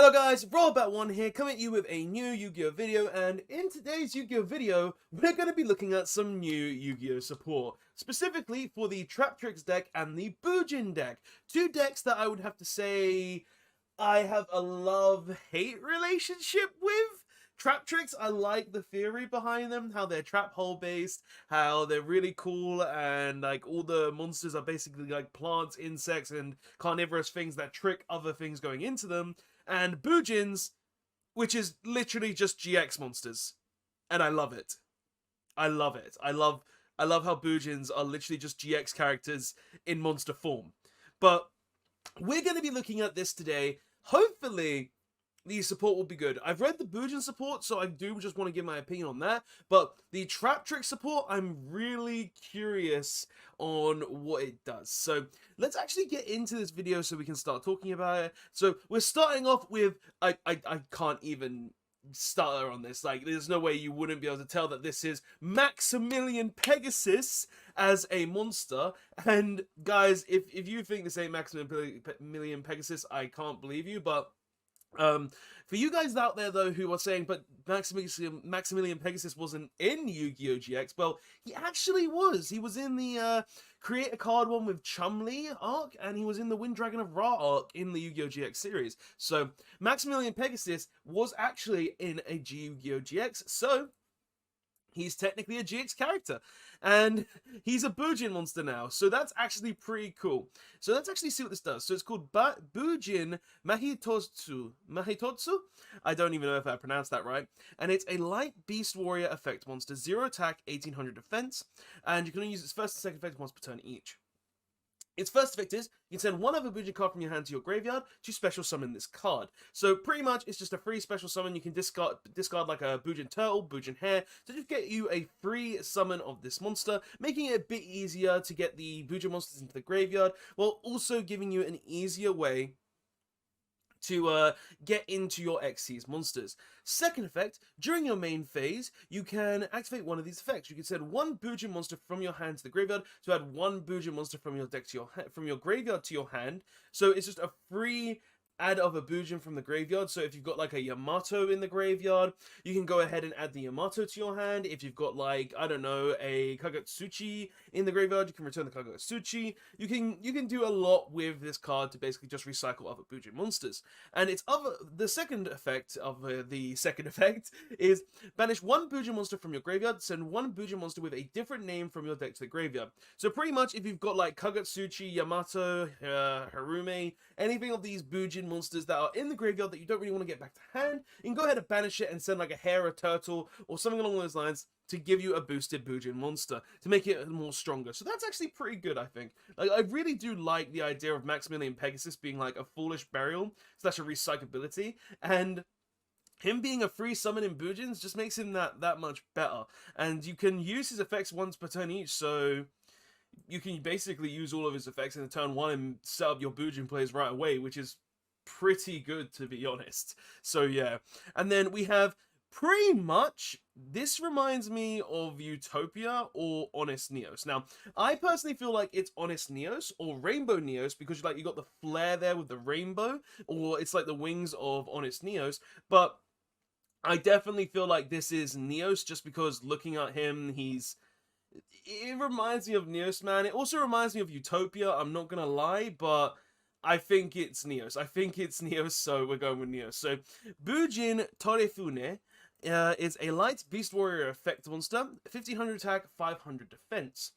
Hello guys, Robot1 here, coming at you with a new Yu-Gi-Oh video, and in today's Yu-Gi-Oh video, we're going to be looking at some new Yu-Gi-Oh support, specifically for the Traptrix deck and the Bujin deck. Two decks that I would have to say I have a love-hate relationship with. Traptrix, I like the theory behind them, how they're trap hole based, how they're really cool, and like all the monsters are basically like plants, insects, and carnivorous things that trick other things going into them. And Bujins, which is literally just GX monsters. And I love it. I love it. I love how Bujins are literally just GX characters in monster form. But we're going to be looking at this today. Hopefully the support will be good. I've read the Bujin support, so I do just want to give my opinion on that. But the Traptrix support, I'm really curious on what it does. So let's actually get into this video so we can start talking about it. So we're starting off with, I can't even stutter on this. Like, there's no way you wouldn't be able to tell that this is Maximilian Pegasus as a monster. And guys, if you think this ain't Maximilian Pegasus, I can't believe you, but for you guys out there though who are saying, but Maximilian Pegasus wasn't in Yu-Gi-Oh! GX, well, he actually was. He was in the Create a Card one with Chumley arc, and he was in the Wind Dragon of Ra arc in the Yu-Gi-Oh! GX series. So Maximilian Pegasus was actually in a Yu-Gi-Oh! GX, so he's technically a GX character, and he's a Bujin monster now, so that's actually pretty cool. So let's actually see what this does. So it's called Bujin Mahitotsu. I don't even know if I pronounced that right. And it's a light beast warrior effect monster, 0 attack, 1800 defense, and you can only use its first and second effect once per turn each. Its first effect is, you can send one other Bujin card from your hand to your graveyard to special summon this card. So pretty much, it's just a free special summon. You can discard like a Bujin Turtle, Bujin Hare, to just get you a free summon of this monster, making it a bit easier to get the Bujin monsters into the graveyard, while also giving you an easier way to get into your Xyz monsters. Second effect, during your main phase, you can activate one of these effects. You can send one Bujin monster from your hand to the graveyard to add one Bujin monster from your deck to from your graveyard to your hand. So it's just a free add of a Bujin from the graveyard. So if you've got like a Yamato in the graveyard, you can go ahead and add the Yamato to your hand. If you've got like, I don't know, a Kagutsuchi in the graveyard, you can return the Kagutsuchi. You can do a lot with this card to basically just recycle other Bujin monsters. And the second effect of the second effect is banish one Bujin monster from your graveyard, send one Bujin monster with a different name from your deck to the graveyard. So pretty much if you've got like Kagutsuchi, Yamato, Harume, anything of these Bujin monsters that are in the graveyard that you don't really want to get back to hand, you can go ahead and banish it and send like a hare, a turtle, or something along those lines to give you a boosted Bujin monster to make it more stronger. So that's actually pretty good, I think. Like, I really do like the idea of Maximilian Pegasus being like a foolish burial / a recyclability, and him being a free summon in Bujins just makes him that much better. And you can use his effects once per turn each, so you can basically use all of his effects in turn 1 and set up your Bujin plays right away, which is pretty good, to be honest. So yeah, and then we have pretty much, this reminds me of Utopia or Honest Neos. Now, I personally feel like it's Honest Neos or Rainbow Neos because you got the flare there with the rainbow, or it's like the wings of Honest Neos, but I definitely feel like this is Neos just because looking at him, it reminds me of Neos, man. It also reminds me of Utopia, I'm not gonna lie, but I think it's Neos. So we're going with Neos. So Bujin Torefune is a light beast warrior effect monster, 1500 attack, 500 defense.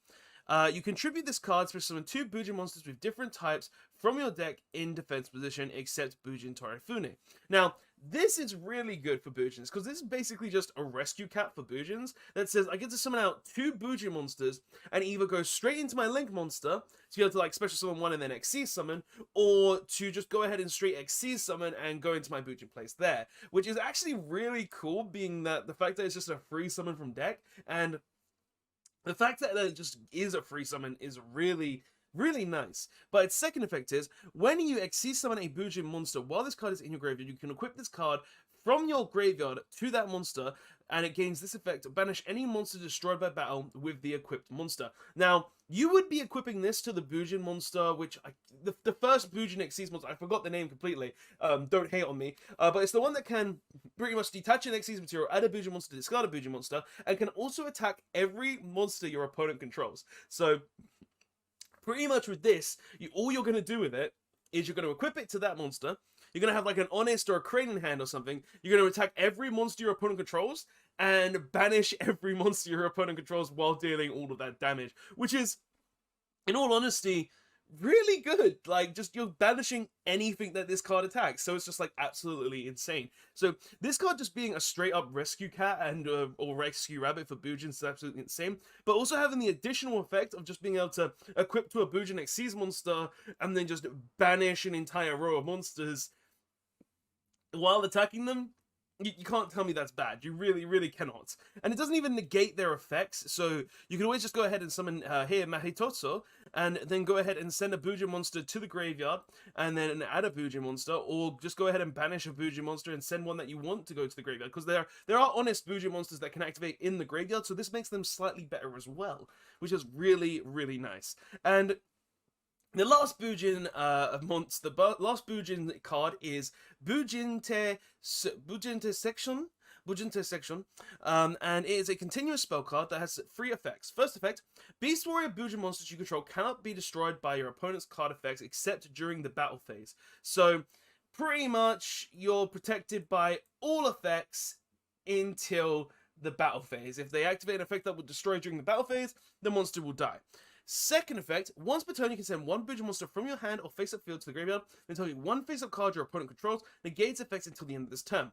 You contribute this card to summon 2 Bujin monsters with different types from your deck in defense position, except Bujin Torefune. Now, this is really good for Bujins, because this is basically just a rescue cat for Bujins that says, I get to summon out 2 Bujin monsters, and either go straight into my Link monster, to be able to like special summon one and then Xyz summon, or to just go ahead and straight Xyz summon and go into my Bujin place there. Which is actually really cool, being that the fact that it's just a free summon from deck, and the fact that it just is a free summon is really nice. But its second effect is, when you Xyz summon a Bujin monster while this card is in your graveyard, you can equip this card from your graveyard to that monster, and it gains this effect: banish any monster destroyed by battle with the equipped monster. Now, you would be equipping this to the Bujin monster, which the first Bujin Xyz monster, I forgot the name completely, don't hate on me, but it's the one that can pretty much detach an Xyz material, add a Bujin monster, discard a Bujin monster, and can also attack every monster your opponent controls. So, pretty much with this, all you're going to do with it is you're going to equip it to that monster. You're going to have like an Honest or a Crane in hand or something. You're going to attack every monster your opponent controls and banish every monster your opponent controls while dealing all of that damage, which is, in all honesty, really good. Like, just you're banishing anything that this card attacks, so it's just like absolutely insane. So this card just being a straight up rescue cat and or rescue rabbit for Bujins is absolutely insane, but also having the additional effect of just being able to equip to a Bujin Xyz monster and then just banish an entire row of monsters while attacking them. You can't tell me that's bad. You really cannot. And it doesn't even negate their effects, so you can always just go ahead and summon here Mahitoso, and then go ahead and send a Bujin monster to the graveyard, and then add a Bujin monster, or just go ahead and banish a Bujin monster and send one that you want to go to the graveyard, because there are honest Bujin monsters that can activate in the graveyard, so this makes them slightly better as well, which is really nice. And the last Bujin last Bujin card is Bujinte Section. And it is a continuous spell card that has 3 effects. First effect: Beast Warrior Bujin monsters you control cannot be destroyed by your opponent's card effects except during the battle phase. So, pretty much, you're protected by all effects until the battle phase. If they activate an effect that will destroy during the battle phase, the monster will die. Second effect: once per turn you can send one Bujin monster from your hand or face-up field to the graveyard, then target one face-up card your opponent controls, negates effects until the end of this turn.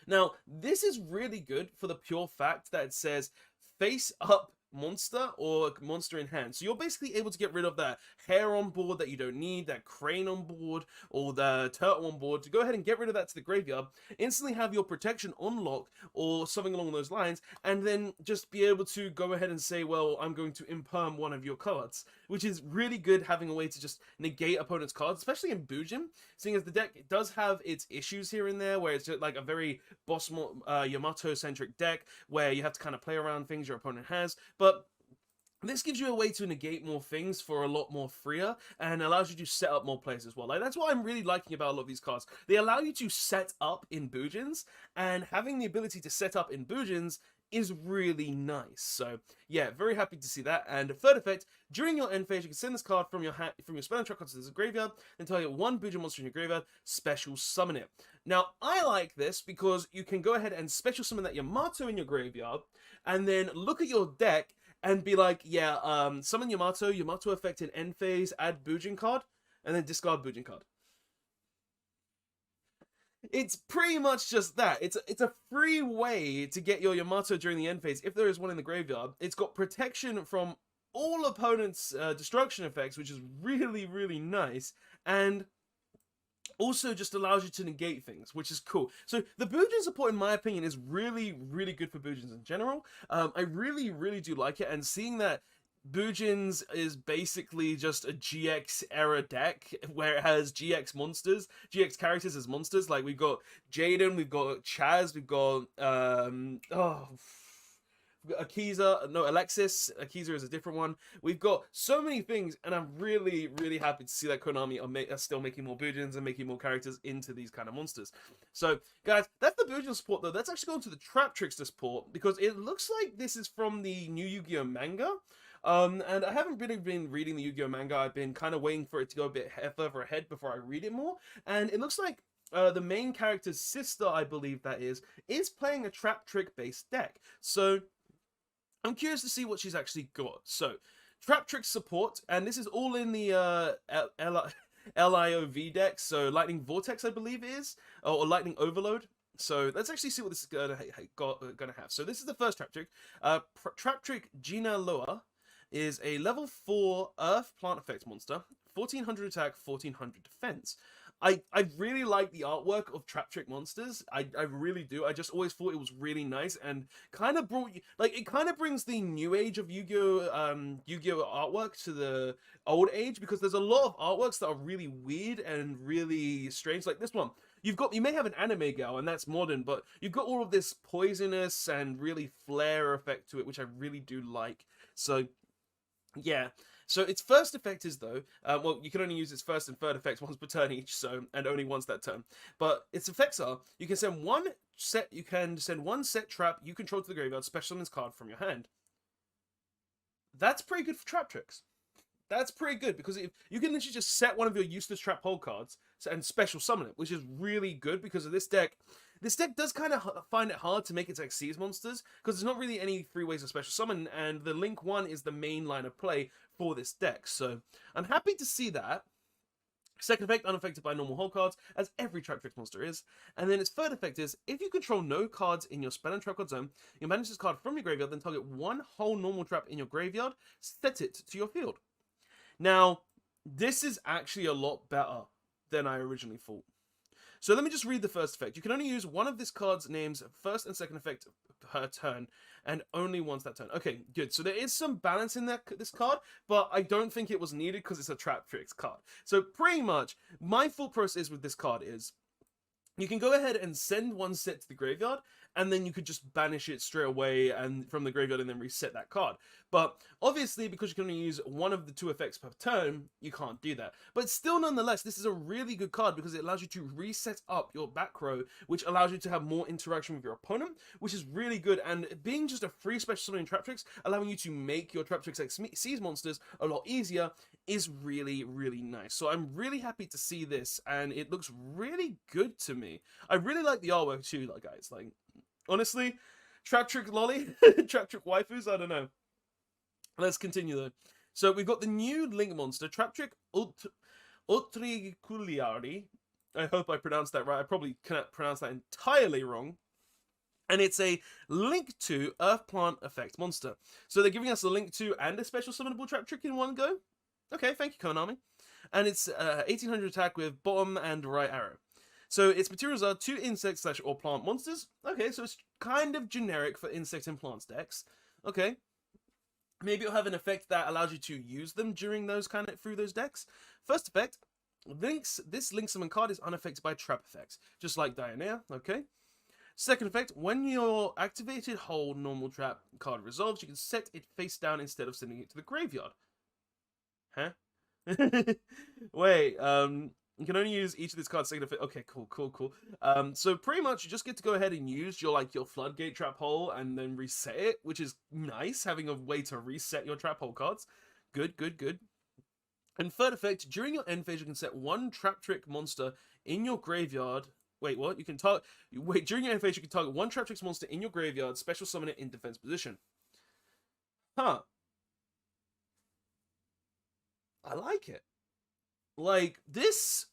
Now, this is really good for the pure fact that it says face-up monster or monster in hand. So you're basically able to get rid of that hare on board that you don't need, that crane on board, or the turtle on board, to go ahead and get rid of that to the graveyard, instantly have your protection on lock or something along those lines, and then just be able to go ahead and say, well, I'm going to imperm one of your cards, which is really good, having a way to just negate opponent's cards, especially in Bujin, seeing as the deck does have its issues here and there, where it's just like a very boss Yamato-centric deck, where you have to kind of play around things your opponent has. But this gives you a way to negate more things for a lot more freer, and allows you to set up more plays as well. Like, that's what I'm really liking about a lot of these cards. They allow you to set up in Bujins, and having the ability to set up in Bujins is really nice. So yeah, very happy to see that. And third effect: during your end phase, you can send this card from your spell and trap cards to the graveyard, then target one Bujin monster in your graveyard, special summon it. Now, I like this because you can go ahead and special summon that Yamato in your graveyard, and then look at your deck and be like, yeah, summon Yamato effect in end phase, add Bujin card, and then discard Bujin card. It's pretty much just that. It's a free way to get your Yamato during the end phase, if there is one in the graveyard. It's got protection from all opponents' destruction effects, which is really nice, and also just allows you to negate things, which is cool. So the Bujin support, in my opinion, is really good for Bujins in general. I really do like it, and seeing that Bujins is basically just a GX era deck where it has GX monsters, GX characters as monsters. Like, we've got Jaden, we've got Chaz, we've got Akiza, no, Alexis. Akiza is a different one. We've got so many things, and I'm really happy to see that Konami are still making more Bujins and making more characters into these kind of monsters. So, guys, that's the Bujin support, though. Let's actually go into the Traptrix support, because it looks like this is from the new Yu-Gi-Oh! Manga. And I haven't really been reading the Yu-Gi-Oh! Manga. I've been kind of waiting for it to go a bit further ahead before I read it more. And it looks like the main character's sister, I believe that is playing a Traptrix-based deck. So I'm curious to see what she's actually got. So, Traptrix support, and this is all in the LIOV deck, so Lightning Vortex, I believe it is, or Lightning Overload. So let's actually see what this is gonna have. So this is the first Traptrix. Traptrix Gina Loa is a level 4 Earth Plant Effect monster, 1400 attack, 1400 defense. I really like the artwork of Traptrix monsters. I really do. I just always thought it was really nice, and kind of brought you, like, it kind of brings the new age of Yu-Gi-Oh! Artwork to the old age, because there's a lot of artworks that are really weird and really strange. Like this one, you may have an anime gal, and that's modern, but you've got all of this poisonous and really flare effect to it, which I really do like. So yeah. So its first effect is though, well, you can only use its first and third effects once per turn each, so and only once that turn. But its effects are: you can send one set trap you control to the graveyard, special summons card from your hand. That's pretty good for Traptrix. That's pretty good because if you can literally just set one of your useless trap hole cards and special summon it, which is really good because of this deck. This deck does kind of find it hard to make its like seas monsters because there's not really any free ways of special summon, and the Link 1 is the main line of play for this deck. So I'm happy to see that. Second effect, unaffected by normal hole cards, as every Traptrix monster is. And then its third effect is, if you control no cards in your spell and trap card zone, you banish this card from your graveyard, then target one whole normal trap in your graveyard, set it to your field. Now, this is actually a lot better than I originally thought. So let me just read the first effect. You can only use one of this card's name's first and second effect per turn, and only once that turn. Okay, good. So there is some balance in this card, but I don't think it was needed because it's a Traptrix card. So pretty much, my thought process with this card is, you can go ahead and send one set to the graveyard, and then you could just banish it straight away and from the graveyard and then reset that card. But obviously, because you can only use one of the two effects per turn, you can't do that. But still, nonetheless, this is a really good card because it allows you to reset up your back row, which allows you to have more interaction with your opponent, which is really good. And being just a free special summoning Traptrix, allowing you to make your Traptrix like Seas monsters a lot easier, is really, really nice. So I'm really happy to see this, and it looks really good to me. I really like the artwork too, like guys. Like, honestly, Traptrix lolly, Traptrix waifus, I don't know. Let's continue though. So we've got the new Link monster, Traptrix Utriculiari. I hope I pronounced that right. I probably cannot pronounce that entirely wrong. And it's a Link 2 Earth Plant Effect monster. So they're giving us a Link 2 and a special summonable Traptrix in one go. Okay, thank you, Konami. And it's 1800 attack with bottom and right arrow. So its materials are 2 insect / or plant monsters. Okay, so it's kind of generic for insect and plants decks. Okay. Maybe it'll have an effect that allows you to use them during those through those decks. First effect, this Link summon card is unaffected by trap effects, just like Dionea. Okay. Second effect, when your activated whole normal trap card resolves, you can set it face down instead of sending it to the graveyard. Huh? Wait, you can only use each of these cards second effect. Okay, cool. So pretty much you just get to go ahead and use your floodgate trap hole and then reset it, which is nice, having a way to reset your trap hole cards. Good. And third effect, during your end phase, you can set one Traptrix monster in your graveyard. Wait, what? You can target. Wait, during your end phase, you can target one Traptrix monster in your graveyard, special summon it in defense position. Huh. I like it. Like, this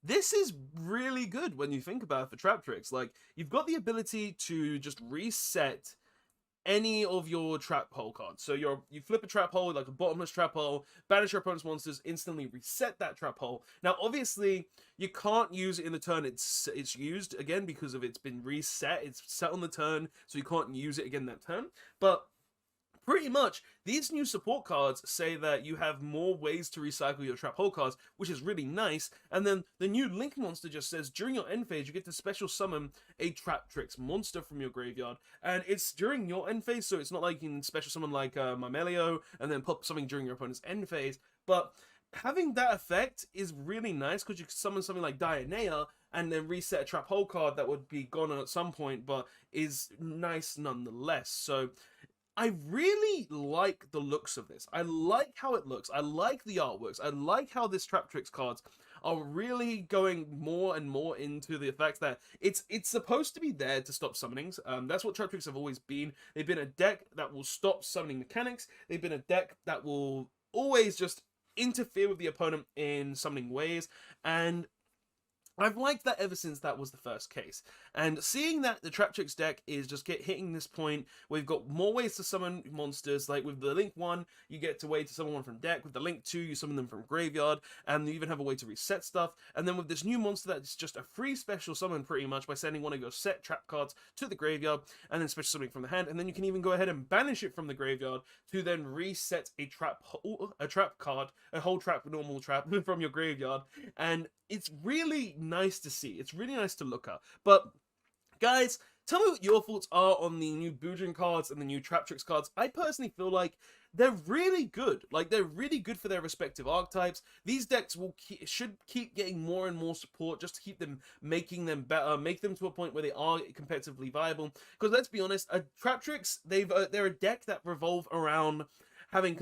is really good when you think about it for Traptrix. Like, you've got the ability to just reset any of your trap hole cards. So you flip a trap hole, like a bottomless trap hole, banish your opponent's monsters, instantly reset that trap hole. Now, obviously, you can't use it in the turn it's used again because of it's been reset. It's set on the turn, so you can't use it again that turn. But pretty much, these new support cards say that you have more ways to recycle your trap hole cards, which is really nice. And then the new Link monster just says, during your end phase, you get to special summon a Traptrix monster from your graveyard. And it's during your end phase, so it's not like you can special summon like Mamelio and then pop something during your opponent's end phase. But having that effect is really nice because you can summon something like Dionea and then reset a trap hole card that would be gone at some point, but is nice nonetheless. So I really like the looks of this. I like how it looks. I like the artworks. I like how this Traptrix cards are really going more and more into the fact that it's supposed to be there to stop summonings. That's what Traptrix have always been. They've been a deck that will stop summoning mechanics. They've been a deck that will always just interfere with the opponent in summoning ways, and I've liked that ever since that was the first case. And seeing that the Traptrix deck is just hitting this point, we've got more ways to summon monsters. Like with the Link 1, you get a way to summon one from deck. With the Link 2, you summon them from graveyard, and you even have a way to reset stuff. And then with this new monster that's just a free special summon pretty much by sending one of your set trap cards to the graveyard, and then special summoning from the hand, and then you can even go ahead and banish it from the graveyard to then reset a trap card, a whole trap, normal trap from your graveyard. And it's really nice to see. It's really nice to look at. But guys, tell me what your thoughts are on the new Bujin cards and the new Traptrix cards. I personally feel like they're really good. Like, they're really good for their respective archetypes. These decks should keep getting more and more support just to keep them, making them better, make them to a point where they are competitively viable. Because let's be honest, Traptrix, they're a deck that revolve around having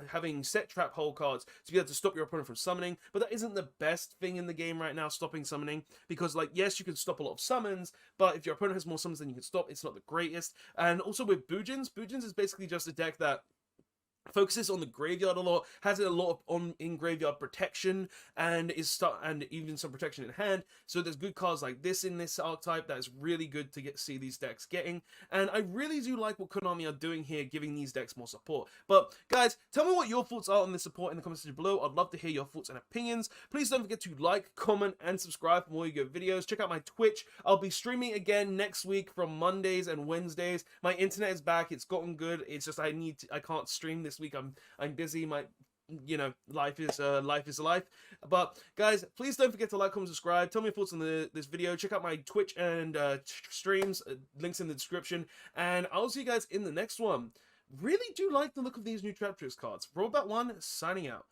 having set trap hole cards to be able to stop your opponent from summoning, but that isn't the best thing in the game right now, stopping summoning, because, like, yes, you can stop a lot of summons, but if your opponent has more summons than you can stop, it's not the greatest. And also with Bujins is basically just a deck that focuses on the graveyard a lot, has a lot of in graveyard protection, and and even some protection in hand. So there's good cards like this in this archetype that is really good to see these decks getting. And I really do like what Konami are doing here, giving these decks more support. But guys, tell me what your thoughts are on this support in the comments section below. I'd love to hear your thoughts and opinions. Please don't forget to like, comment, and subscribe for more Yu-Gi-Oh videos. Check out my Twitch. I'll be streaming again next week from Mondays and Wednesdays. My internet is back. It's gotten good. It's just I can't stream this week. I'm busy. My life is life. But guys, please don't forget to like, comment, subscribe. Tell me your thoughts on this video. Check out my Twitch and streams. Links in the description. And I'll see you guys in the next one. Really do like the look of these new Traptrix cards. Robot1 signing out.